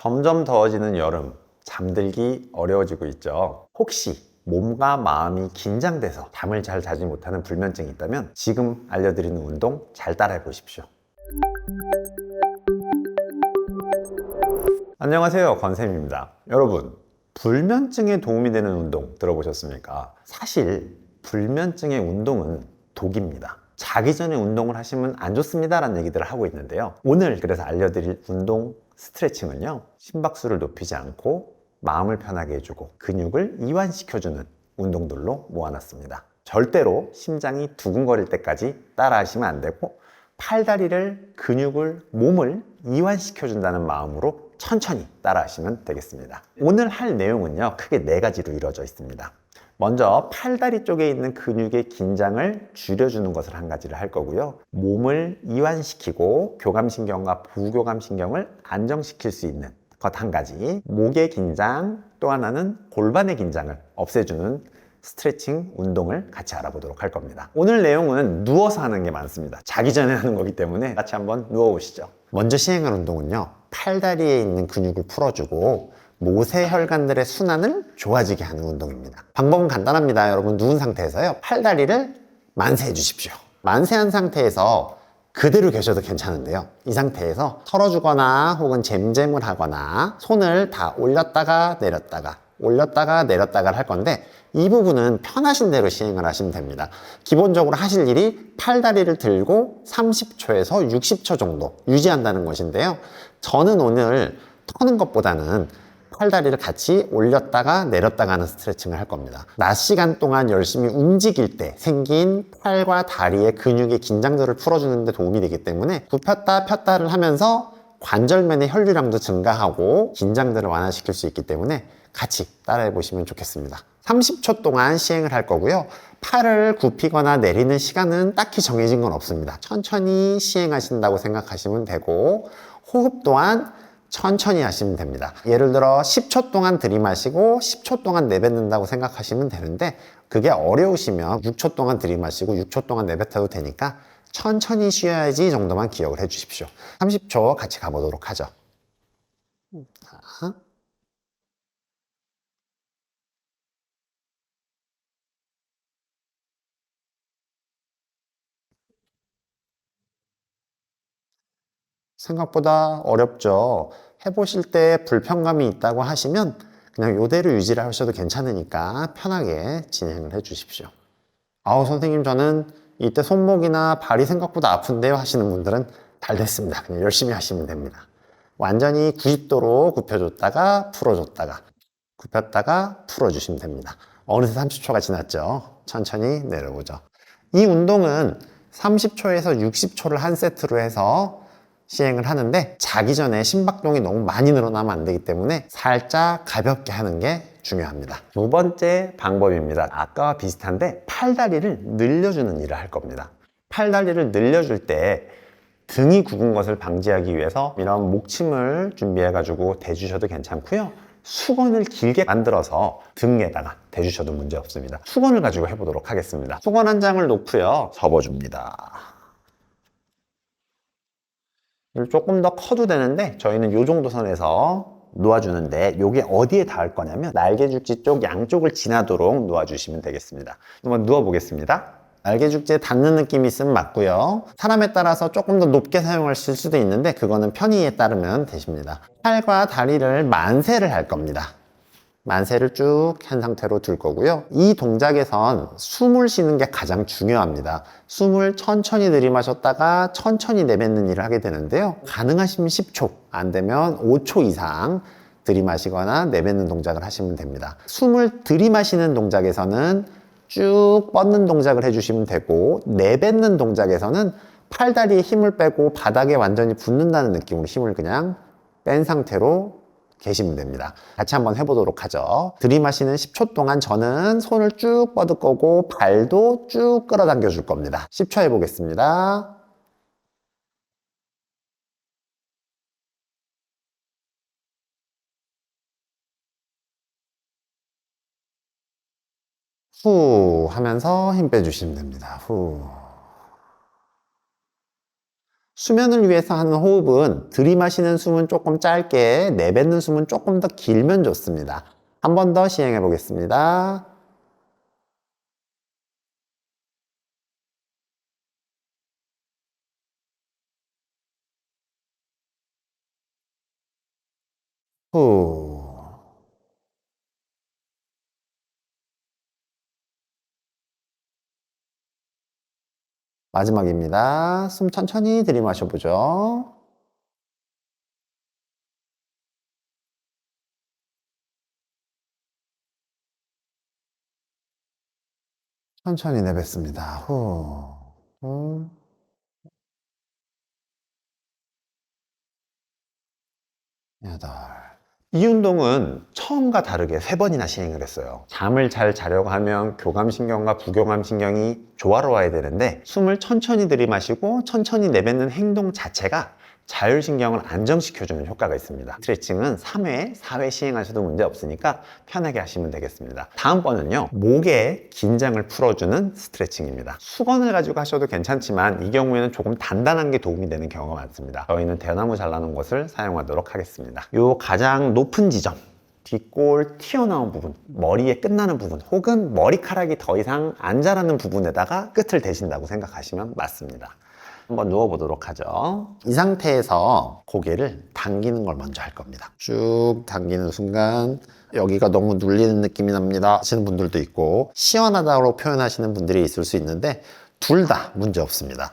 점점 더워지는 여름, 잠들기 어려워지고 있죠. 혹시 몸과 마음이 긴장돼서 잠을 잘 자지 못하는 불면증이 있다면 지금 알려드리는 운동 잘 따라해 보십시오. 안녕하세요, 권쌤입니다. 여러분, 불면증에 도움이 되는 운동 들어보셨습니까? 사실 불면증의 운동은 독입니다. 자기 전에 운동을 하시면 안 좋습니다 라는 얘기들을 하고 있는데요, 오늘 그래서 알려드릴 운동 스트레칭은요, 심박수를 높이지 않고 마음을 편하게 해주고 근육을 이완시켜주는 운동들로 모아놨습니다. 절대로 심장이 두근거릴 때까지 따라 하시면 안 되고, 팔다리를, 근육을, 몸을 이완시켜준다는 마음으로 천천히 따라 하시면 되겠습니다. 오늘 할 내용은요, 크게 4가지로 이루어져 있습니다. 먼저 팔다리 쪽에 있는 근육의 긴장을 줄여주는 것을 한 가지를 할 거고요, 몸을 이완시키고 교감신경과 부교감신경을 안정시킬 수 있는 것 한 가지, 목의 긴장, 또 하나는 골반의 긴장을 없애주는 스트레칭 운동을 같이 알아보도록 할 겁니다. 오늘 내용은 누워서 하는 게 많습니다. 자기 전에 하는 거기 때문에 같이 한번 누워보시죠. 먼저 시행할 운동은요, 팔다리에 있는 근육을 풀어주고 모세혈관들의 순환을 좋아지게 하는 운동입니다. 방법은 간단합니다. 여러분, 누운 상태에서요, 팔다리를 만세해 주십시오. 만세한 상태에서 그대로 계셔도 괜찮은데요, 이 상태에서 털어주거나 혹은 잼잼을 하거나 손을 다 올렸다가 내렸다가 할 건데, 이 부분은 편하신 대로 시행을 하시면 됩니다. 기본적으로 하실 일이 팔다리를 들고 30초에서 60초 정도 유지한다는 것인데요, 저는 오늘 터는 것보다는 팔다리를 같이 올렸다가 내렸다가 하는 스트레칭을 할 겁니다. 낮 시간 동안 열심히 움직일 때 생긴 팔과 다리의 근육의 긴장들을 풀어주는 데 도움이 되기 때문에 굽혔다 폈다를 하면서 관절면의 혈류량도 증가하고 긴장들을 완화시킬 수 있기 때문에 같이 따라해 보시면 좋겠습니다. 30초 동안 시행을 할 거고요, 팔을 굽히거나 내리는 시간은 딱히 정해진 건 없습니다. 천천히 시행하신다고 생각하시면 되고, 호흡 또한 천천히 하시면 됩니다. 예를 들어 10초 동안 들이마시고 10초 동안 내뱉는다고 생각하시면 되는데, 그게 어려우시면 6초 동안 들이마시고 6초 동안 내뱉어도 되니까 천천히 쉬어야지 정도만 기억을 해 주십시오. 30초 같이 가보도록 하죠. 자. 생각보다 어렵죠. 해보실 때 불편감이 있다고 하시면 그냥 이대로 유지를 하셔도 괜찮으니까 편하게 진행을 해 주십시오. 아우, 선생님, 저는 이때 손목이나 발이 생각보다 아픈데요 하시는 분들은 잘 됐습니다. 그냥 열심히 하시면 됩니다. 완전히 90도로 굽혀줬다가 풀어줬다가 굽혔다가 풀어주시면 됩니다. 어느새 30초가 지났죠. 천천히 내려보죠. 이 운동은 30초에서 60초를 한 세트로 해서 시행을 하는데, 자기 전에 심박동이 너무 많이 늘어나면 안 되기 때문에 살짝 가볍게 하는 게 중요합니다. 두 번째 방법입니다. 아까와 비슷한데 팔다리를 늘려주는 일을 할 겁니다. 팔다리를 늘려줄 때 등이 굽은 것을 방지하기 위해서 이런 목침을 준비해 가지고 대주셔도 괜찮고요, 수건을 길게 만들어서 등에다가 대주셔도 문제 없습니다. 수건을 가지고 해보도록 하겠습니다. 수건 한 장을 놓고요, 접어줍니다. 조금 더 커도 되는데 저희는 이 정도 선에서 놓아주는데, 이게 어디에 닿을 거냐면 날개죽지 쪽 양쪽을 지나도록 놓아주시면 되겠습니다. 한번 누워보겠습니다. 날개죽지에 닿는 느낌이 있으면 맞고요, 사람에 따라서 조금 더 높게 사용하실 수도 있는데 그거는 편의에 따르면 되십니다. 팔과 다리를 만세를 할 겁니다. 만세를 쭉 한 상태로 둘 거고요, 이 동작에선 숨을 쉬는 게 가장 중요합니다. 숨을 천천히 들이마셨다가 천천히 내뱉는 일을 하게 되는데요, 가능하시면 10초, 안 되면 5초 이상 들이마시거나 내뱉는 동작을 하시면 됩니다. 숨을 들이마시는 동작에서는 쭉 뻗는 동작을 해주시면 되고, 내뱉는 동작에서는 팔다리에 힘을 빼고 바닥에 완전히 붙는다는 느낌으로 힘을 그냥 뺀 상태로 계시면 됩니다. 같이 한번 해보도록 하죠. 들이마시는 10초 동안 저는 손을 쭉 뻗을 거고 발도 쭉 끌어당겨 줄 겁니다. 10초 해보겠습니다. 후 하면서 힘 빼주시면 됩니다. 후. 수면을 위해서 하는 호흡은 들이마시는 숨은 조금 짧게, 내뱉는 숨은 조금 더 길면 좋습니다. 한 번 더 시행해 보겠습니다. 후. 마지막입니다. 숨 천천히 들이마셔 보죠. 천천히 내뱉습니다. 후. 후. 8. 이 운동은 처음과 다르게 3번이나 시행을 했어요. 잠을 잘 자려고 하면 교감신경과 부교감신경이 조화로워야 되는데 숨을 천천히 들이마시고 천천히 내뱉는 행동 자체가 자율신경을 안정시켜주는 효과가 있습니다. 스트레칭은 3회, 4회 시행하셔도 문제 없으니까 편하게 하시면 되겠습니다. 다음번은요, 목의 긴장을 풀어주는 스트레칭입니다. 수건을 가지고 하셔도 괜찮지만 이 경우에는 조금 단단한 게 도움이 되는 경우가 많습니다. 저희는 대나무 잘라놓은 것을 사용하도록 하겠습니다. 요 가장 높은 지점, 뒷골 튀어나온 부분, 머리에 끝나는 부분, 혹은 머리카락이 더 이상 안 자라는 부분에다가 끝을 대신다고 생각하시면 맞습니다. 한번 누워보도록 하죠. 이 상태에서 고개를 당기는 걸 먼저 할 겁니다. 쭉 당기는 순간 여기가 너무 눌리는 느낌이 납니다 하시는 분들도 있고, 시원하다고 표현하시는 분들이 있을 수 있는데 둘 다 문제 없습니다.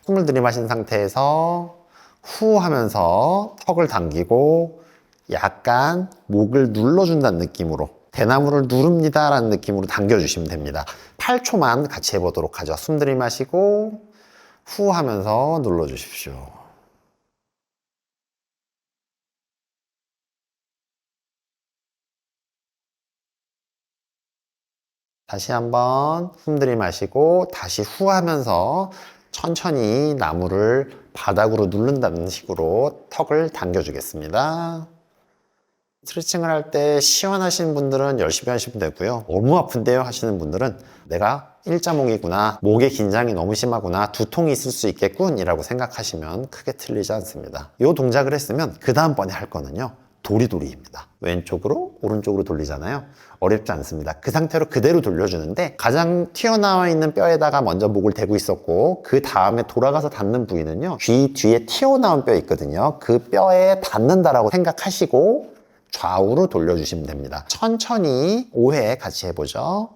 숨을 들이마신 상태에서 후 하면서 턱을 당기고 약간 목을 눌러준다는 느낌으로, 대나무를 누릅니다 라는 느낌으로 당겨주시면 됩니다. 8초만 같이 해보도록 하죠. 숨 들이마시고 후 하면서 눌러주십시오. 다시 한번 숨 들이마시고 다시 후 하면서 천천히 나무를 바닥으로 누른다는 식으로 턱을 당겨주겠습니다. 스트레칭을 할 때 시원하신 분들은 열심히 하시면 되고요. 너무 아픈데요 하시는 분들은 내가 일자목이구나, 목의 긴장이 너무 심하구나, 두통이 있을 수 있겠군 이라고 생각하시면 크게 틀리지 않습니다. 이 동작을 했으면 그 다음번에 할 거는요, 도리도리입니다. 왼쪽으로 오른쪽으로 돌리잖아요. 어렵지 않습니다. 그 상태로 그대로 돌려주는데 가장 튀어나와 있는 뼈에다가 먼저 목을 대고 있었고, 그 다음에 돌아가서 닿는 부위는요, 귀 뒤에 튀어나온 뼈 있거든요. 그 뼈에 닿는다라고 생각하시고 좌우로 돌려주시면 됩니다. 천천히 5회 같이 해보죠.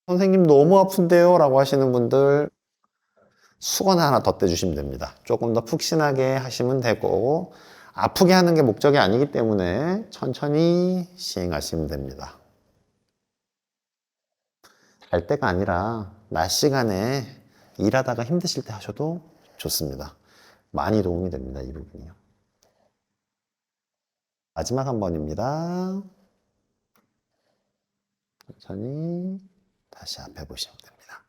선생님 너무 아픈데요 라고 하시는 분들 수건 하나 덧대주시면 됩니다. 조금 더 푹신하게 하시면 되고, 아프게 하는 게 목적이 아니기 때문에 천천히 시행하시면 됩니다. 잘 때가 아니라 낮 시간에 일하다가 힘드실 때 하셔도 좋습니다. 많이 도움이 됩니다, 이 부분이요. 마지막 한 번입니다. 천천히 다시 앞에 보시면 됩니다.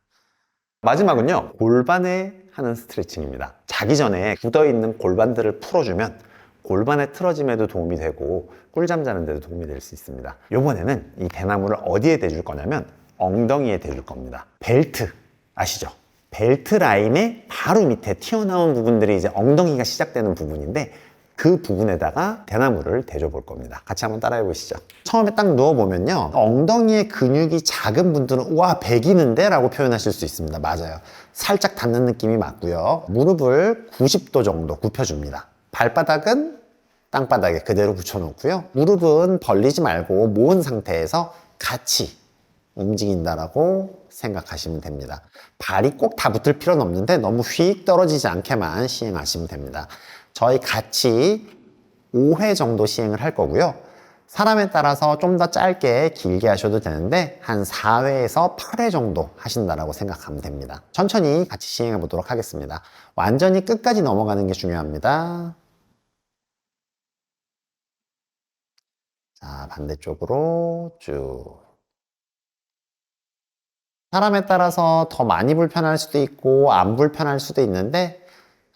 마지막은요, 골반에 하는 스트레칭입니다. 자기 전에 굳어있는 골반들을 풀어주면 골반의 틀어짐에도 도움이 되고 꿀잠 자는 데도 도움이 될 수 있습니다. 이번에는 이 대나무를 어디에 대줄 거냐면 엉덩이에 대줄 겁니다. 벨트 아시죠? 벨트 라인의 바로 밑에 튀어나온 부분들이 이제 엉덩이가 시작되는 부분인데, 그 부분에다가 대나무를 대줘 볼 겁니다. 같이 한번 따라해 보시죠. 처음에 딱 누워보면요, 엉덩이의 근육이 작은 분들은 우와 배기는데 라고 표현하실 수 있습니다. 맞아요. 살짝 닿는 느낌이 맞고요. 무릎을 90도 정도 굽혀줍니다. 발바닥은 땅바닥에 그대로 붙여놓고요. 무릎은 벌리지 말고 모은 상태에서 같이 움직인다라고 생각하시면 됩니다. 발이 꼭 다 붙을 필요는 없는데 너무 휙 떨어지지 않게만 시행하시면 됩니다. 저희 같이 5회 정도 시행을 할 거고요. 사람에 따라서 좀 더 짧게 길게 하셔도 되는데 한 4회에서 8회 정도 하신다라고 생각하면 됩니다. 천천히 같이 시행해 보도록 하겠습니다. 완전히 끝까지 넘어가는 게 중요합니다. 자, 반대쪽으로 쭉. 사람에 따라서 더 많이 불편할 수도 있고 안 불편할 수도 있는데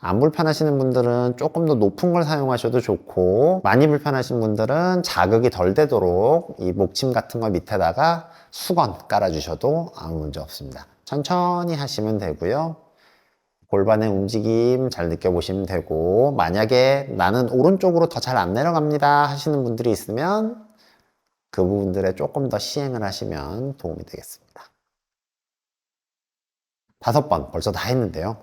안 불편하시는 분들은 조금 더 높은 걸 사용하셔도 좋고, 많이 불편하신 분들은 자극이 덜 되도록 이 목침 같은 거 밑에다가 수건 깔아주셔도 아무 문제 없습니다. 천천히 하시면 되고요. 골반의 움직임 잘 느껴보시면 되고, 만약에 나는 오른쪽으로 더 잘 안 내려갑니다 하시는 분들이 있으면 그 부분들에 조금 더 시행을 하시면 도움이 되겠습니다. 5번 벌써 다 했는데요.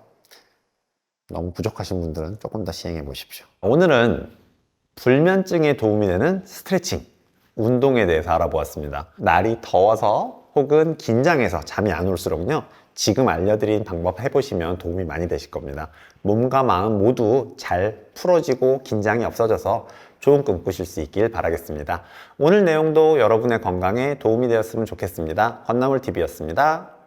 너무 부족하신 분들은 조금 더 시행해 보십시오. 오늘은 불면증에 도움이 되는 스트레칭, 운동에 대해서 알아보았습니다. 날이 더워서 혹은 긴장해서 잠이 안 올수록요, 지금 알려드린 방법 해보시면 도움이 많이 되실 겁니다. 몸과 마음 모두 잘 풀어지고 긴장이 없어져서 좋은 꿈 꾸실 수 있길 바라겠습니다. 오늘 내용도 여러분의 건강에 도움이 되었으면 좋겠습니다. 건나물TV였습니다.